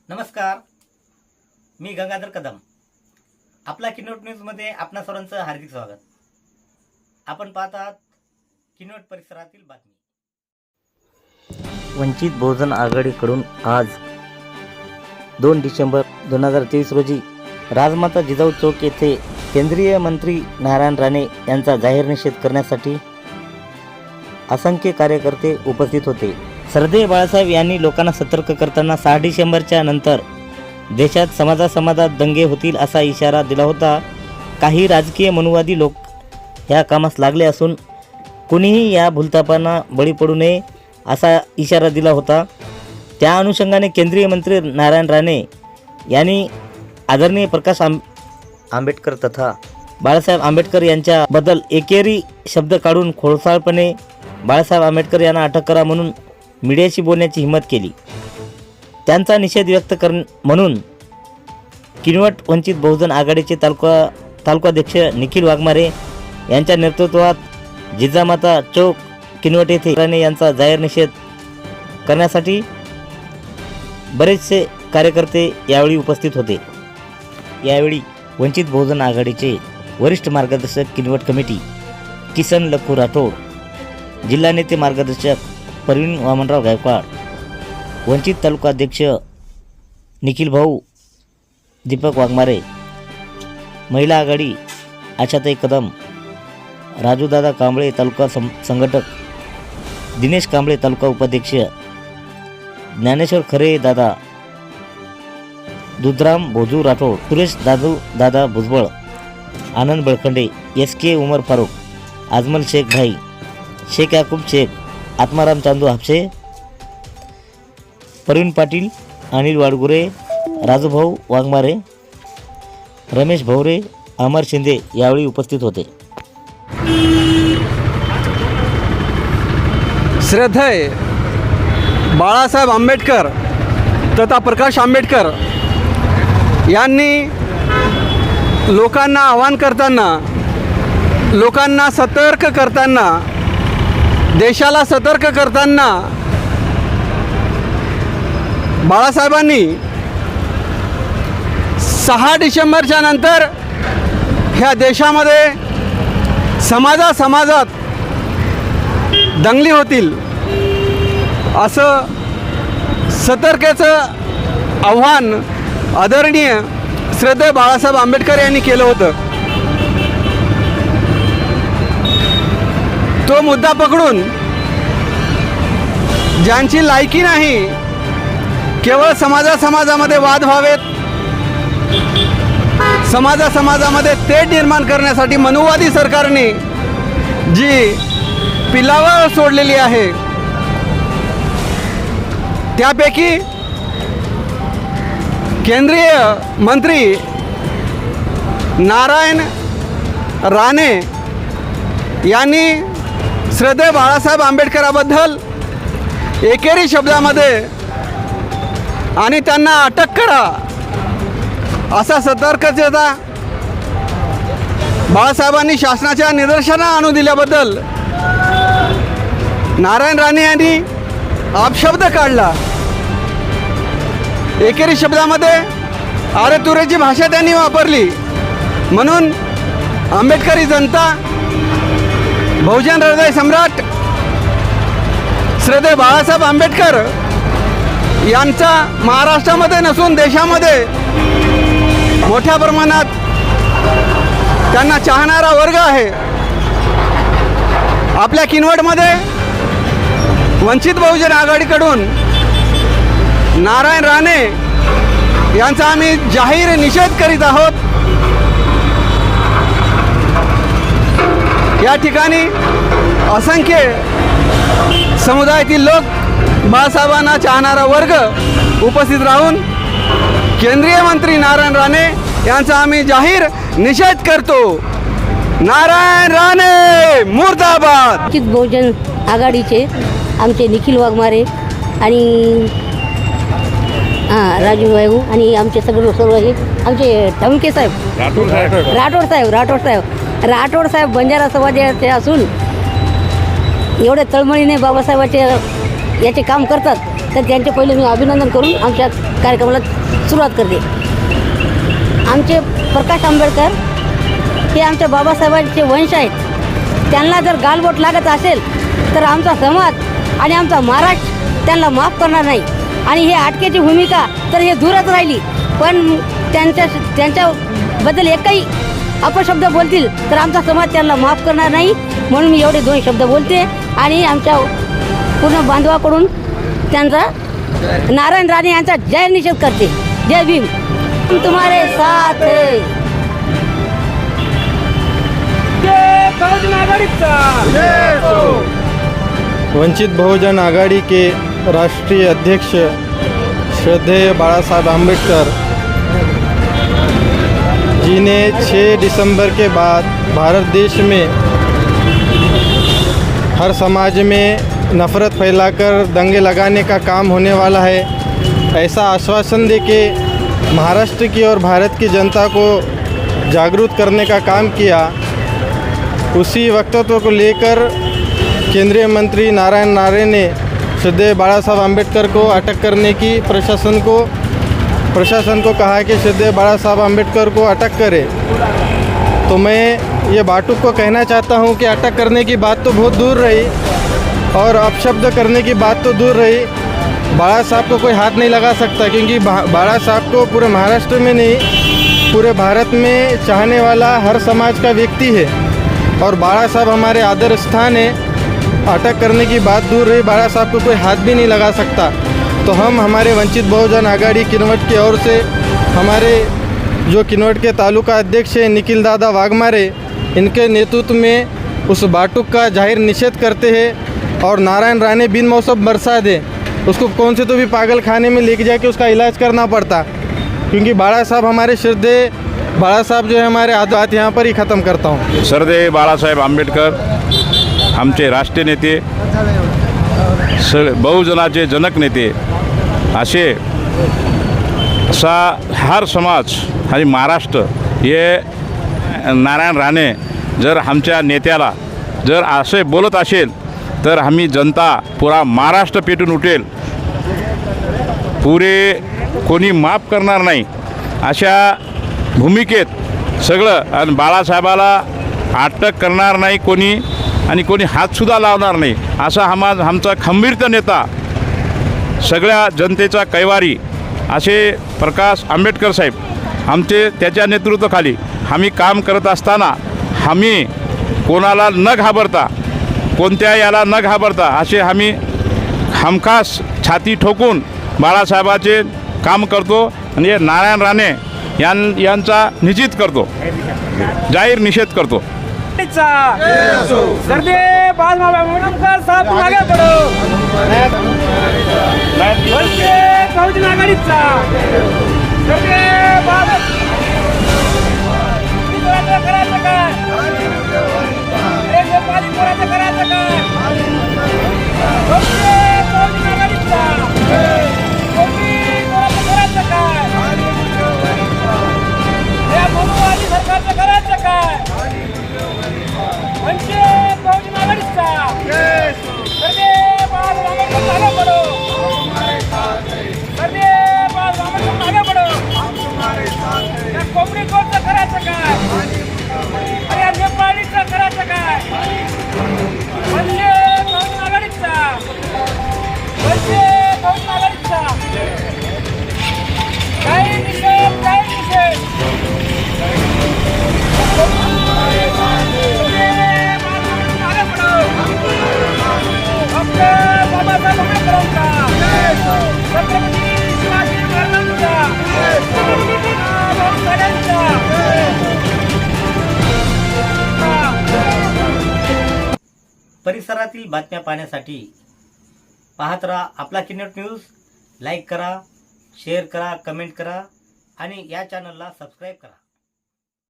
नमस्कार, मी गंगाधर कदम. आपला किनवट न्यूजमध्ये आपणा सर्वांचं हार्दिक स्वागत. आपण पाहत आहात किनवट परिसरातील बातमी. वंचित बहुजन आघाडीकडून आज 2 डिसेंबर 2023 रोजी राजमाता जिजाऊ चौक येथे केंद्रीय मंत्री नारायण राणे यांचा जाहीर निषेध करण्यासाठी असंख्य कार्यकर्ते उपस्थित होते. सरदेय बाळासाहेब यांनी लोकांना सतर्क करताना 6 डिसेंबरच्या नंतर देशात समाजात दंगे होतील असा इशारा दिला होता. काही राजकीय मनुवादी लोक या कामास लागले असून कुणीही या भूलथापांना बळी पडू नये असा इशारा दिला होता. त्या अनुषंगाने केंद्रीय मंत्री नारायण राणे यांनी आदरणीय प्रकाश आंबेडकर तथा बाळासाहेब आंबेडकर यांच्याबद्दल एकेरी शब्द काढून खोडसाळपणे बाळासाहेब आंबेडकर यांना अटक करा म्हणून मीडियाशी बोलण्याची हिंमत केली. त्यांचा निषेध व्यक्त म्हणून किनवट वंचित बहुजन आघाडीचे तालुकाध्यक्ष निखिल वाघमारे यांच्या नेतृत्वात जिजामाता चौक किनवट येथे राणे यांचा जाहीर निषेध करण्यासाठी बरेचसे कार्यकर्ते यावेळी उपस्थित होते. यावेळी वंचित बहुजन आघाडीचे वरिष्ठ मार्गदर्शक किनवट कमिटी किसन लखू राठोड, जिल्हा नेते मार्गदर्शक परवीन वामनराव गायकवाड, वंचित तालुकाध्यक्ष निखिल भाऊ दीपक वाघमारे, महिला आघाडी आशाताई कदम, राजूदादा कांबळे तालुका संघटक, दिनेश कांबळे तालुका उपाध्यक्ष, ज्ञानेश्वर खरे दादा, दुधराम भोजू राठोड, सुरेश दादा भुजबळ, आनंद बळखंडे, SK उमर फारूक, आजमल शेख भाई, शेख याकूब शेख, आत्माराम चांदू हापसे, प्रवीण पाटील, अनिल वाडगुरे, राजूभाऊ वाघमारे, रमेश भवरे, अमर शिंदे यावेळी उपस्थित होते. श्रद्धेय बाळासाहेब आंबेडकर तथा प्रकाश आंबेडकर यांनी लोकांना आवाहन करताना, लोकांना सतर्क करताना, देशाला सतर्क करताना बाळासाहेबांनी 6 डिसेंबरच्या नंतर ह्या देशामध्ये समाजात दंगली होतील असं सतर्कतेचं आव्हान आदरणीय श्रद्धेय बाळासाहेब आंबेडकर यांनी केलं होतं. तो मुद्दा पकडून ज्यांची लायकी नाही, केवळ समाजामध्ये वाद व्हावेत, समाजामध्ये तेढ निर्माण करण्यासाठी मनुवादी सरकारने जी पिलावळ सोडलेली आहे, त्यापैकी केंद्रीय मंत्री नारायण राणे यांनी श्रद्धेय बाळासाहेब आंबेडकराबद्दल एकेरी शब्दामध्ये आणि त्यांना अटक करा असा सतर्कतेचा बाळासाहेबांनी शासनाच्या निदर्शनास आणून दिल्याबद्दल नारायण राणे यांनी अपशब्द काढला. एकेरी शब्दामध्ये आरेतुरेची भाषा त्यांनी वापरली. म्हणून आंबेडकरी जनता, बहुजन हृदय सम्राट श्रद्धेय बाळासाहेब आंबेडकर यांचा महाराष्ट्रामध्ये नसून देशामध्ये मोठ्या प्रमाणात त्यांना चाहणारा वर्ग आहे. आपल्या किनवटमध्ये वंचित बहुजन आघाडीकडून नारायण राणे यांचा आम्ही जाहीर निषेध करीत आहोत. या ठिकाणी असंख्य समुदायातील लोक, बाळासाहेबांना चाहणारा वर्ग उपस्थित राहून केंद्रीय मंत्री नारायण राणे यांचा आम्ही जाहीर निषेध करतो. नारायण राणे मुर्दाबाद. वंचित बहुजन आघाडीचे आमचे निखिल वाघमारे आणि राजू भाऊ आणि आमचे सर्व हे आमचे ठमके साहेब, राठोड साहेब बंजारा समाजाचे असून एवढ्या तळमळीने बाबासाहेबांचे याचे काम करतात तर त्यांचे पहिले मी अभिनंदन करून आमच्या कार्यक्रमाला सुरुवात करते. आमचे प्रकाश आंबेडकर हे आमच्या बाबासाहेबांचे वंश आहेत. त्यांना जर गालबोट लागत असेल तर आमचा समाज आणि आमचा महाराष्ट्र त्यांना माफ करणार नाही. आणि हे अटकेची भूमिका तर हे दूरच राहिली, पण त्यांच्याबद्दल एकही अपशब्द बोलतील तर आमचा समाज त्यांना माफ करणार नाही. म्हणून मी एवढे 2 शब्द बोलते आणि आमच्या पूर्ण बांधवाकडून त्यांचा नारायण राणे यांचा जाहीर निषेध करते. जय भीम. तुम्हारे साथ है. वंचित बहुजन आघाड़ी के राष्ट्रीय अध्यक्ष श्रद्धेय बाला साहब आम्बेडकर जी ने 6 दिसंबर के बाद भारत देश में हर समाज में नफ़रत फैलाकर दंगे लगाने का काम होने वाला है, ऐसा आश्वासन देके महाराष्ट्र की और भारत की जनता को जागरूक करने का काम किया। उसी वक्तव्य को लेकर केंद्रीय मंत्री नारायण राणे ने श्रद्धेय बाला साहब आम्बेडकर को अटक करने की प्रशासन को कहा कि श्रद्धेय बाला साहब आम्बेडकर को अटक करे। तो मैं ये बाटुक को कहना चाहता हूँ कि अटक करने की बात तो बहुत दूर रही और अपशब्द करने की बात तो दूर रही, बाला साहब को कोई हाथ नहीं लगा सकता, क्योंकि बाला साहब को पूरे महाराष्ट्र में नहीं पूरे भारत में चाहने वाला हर समाज का व्यक्ति है और बाला साहब हमारे आदर स्थान है। अटक करने की बात दूर रही, बाला साहब को कोई हाथ भी नहीं लगा सकता। तो हम हमारे वंचित बहुजन आघाड़ी किनवट की ओर से हमारे जो किनवट के तालुका अध्यक्ष हैं निखिल दादा वाघमारे, इनके नेतृत्व में उस बाटुक का जाहिर निषेध करते हैं और नारायण राणे बिन मौसम बरसा दे, उसको कौन से तो भी पागल खाने में लेके जाके उसका इलाज करना पड़ता, क्योंकि बाला साहब हमारे श्रद्धेय बाला साहब जो है हमारे बात यहाँ पर ही ख़त्म करता हूँ। श्रद्धेय बाळासाहेब आंबेडकर आमचे राष्ट्रीय नेते, बहुजनाचे जनक नेते असा हर समाज आणि महाराष्ट्र हे नारायण राणे जर आमच्या नेत्याला जर असे बोलत असेल तर आम्ही जनता पुरा महाराष्ट्र पेटून उठेल, पुरे कोणी माफ करणार नाही अशा भूमिकेत सगळं। आणि बाळासाहेबाला अटक करणार नाही कोणी आणि कोणी हातसुद्धा लावणार नाही असा आमचा खंबीरता नेता, सगळ्या जनतेचा कैवारी असे प्रकाश आंबेडकर साहेब आमचे त्याच्या नेतृत्वाखाली आम्ही काम करत असताना आम्ही कोणाला न घाबरता, कोणत्या याला न घाबरता असे आम्ही हमखास छाती ठोकून बाळासाहेबाचे काम करतो आणि हे नारायण राणे यांचा निषेध करतो, जाहीर निषेध करतो। श्रद्धेय बाला साहब आम्बेडकर साहब तुम आगे बढ़ो। वंचित बहुजन आघाडीचा श्रद्धेय बाला करायचं काय, नेपाळी पोराचं करायचं काय, वंचित बहुजन आघाडीचा करायचं काय, या भूमवादी सरकारचं करायचं काय, वंचित बहुजन आघाडीचा श्रद्धेय बाला आंबेडकर आगे बढ़ो, श्रद्धेय बाला आंबेडकर आगे बढ़ो। या कोंबडी कोणचं करायचं काय, अरे या नेपाळीचं करायचं काय, वंचित बहुजन आघाडीचा, वंचित बहुजन आघाडीचा काही निषेध, काही निषेध। बाबासाहेब आंबेडकरांचा, छत्रपती शिवाजी महाराजांचा, भाऊसाहेबांचा। परिसरातील बातम्या पाहण्यासाठी पाहत राहा आपला किनवट न्यूज। लाईक करा, शेअर करा, कमेंट करा आणि या चॅनलला सबस्क्राईब करा।